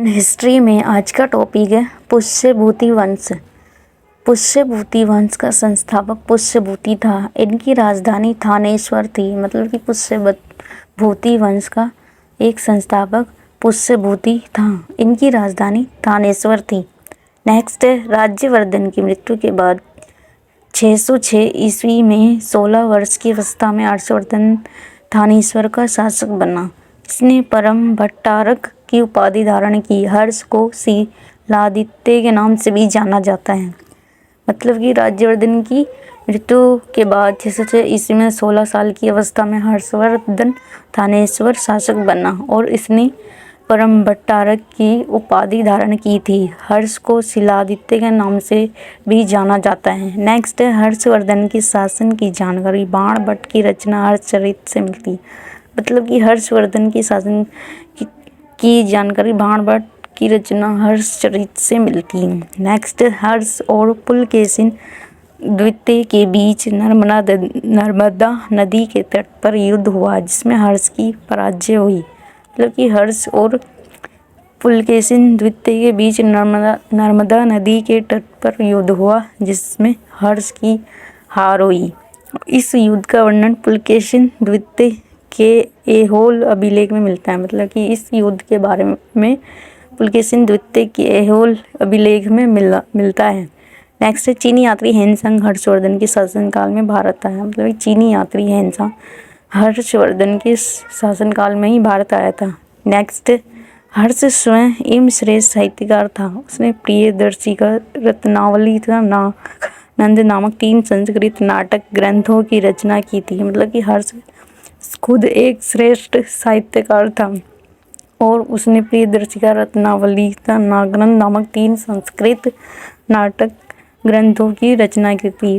History में आज का टॉपिक है पुष्यभूति वंश। पुष्यभूति वंश का संस्थापक पुष्यभूति था। इनकी राजधानी थानेश्वर थी। मतलब कि पुष्यभूति वंश का एक संस्थापक पुष्यभूति था। इनकी राजधानी थानेश्वर थी। नेक्स्ट है राज्यवर्धन की मृत्यु के बाद 606 ईस्वी में 16 वर्ष की अवस्था में हर्षवर्धन थानेश्वर का शासक बना। इसने परम भट्टारक की उपाधि धारण की। हर्ष को शीलादित्य के नाम से भी जाना जाता है। मतलब कि राज्यवर्धन की मृत्यु के बाद 606 ईस्वी में 16 साल की अवस्था में हर्षवर्धन थानेश्वर शासक बना और इसने परम भट्टारक की उपाधि धारण की थी। हर्ष को शीलादित्य के नाम से भी जाना जाता है। नेक्स्ट है हर्षवर्धन की शासन की जानकारी बाण भट्ट की रचना हर्षचरित से मिलती है। मतलब कि हर्षवर्धन की शासन की जानकारी बाण भट्ट की रचना हर्षचरित से मिलती है। नेक्स्ट हर्ष और पुलकेशिन द्वितीय के बीच नर्मदा नदी के तट पर युद्ध हुआ जिसमें हर्ष की पराजय हुई। मतलब कि हर्ष और पुलकेशिन द्वितीय के बीच नर्मदा नदी के तट पर युद्ध हुआ जिसमें हर्ष की हार हुई। इस युद्ध का वर्णन पुलकेशिन द्वितीय के ऐहोल अभिलेख में मिलता है। मतलब कि इस युद्ध के बारे में पुलकेशिन द्वितीय के ऐहोल अभिलेख में मिलता है। नेक्स्ट है चीनी यात्री हेनसांग हर्षवर्धन के शासनकाल में भारत आया। मतलब चीनी यात्री हेनसांग हर्षवर्धन के शासनकाल में ही भारत आया था। नेक्स्ट हर्ष स्वयं एवं श्रेष्ठ साहित्यकार था। उसने प्रियदर्शिका रत्नावली तथा नागानंद नामक 3 संस्कृत नाटक ग्रंथों की रचना की थी। मतलब कि हर्ष खुद एक श्रेष्ठ साहित्यकार था और उसने प्रियदर्शिका रत्नावली तथा नागानंद नामक 3 संस्कृत नाटक ग्रंथों की रचना की थी।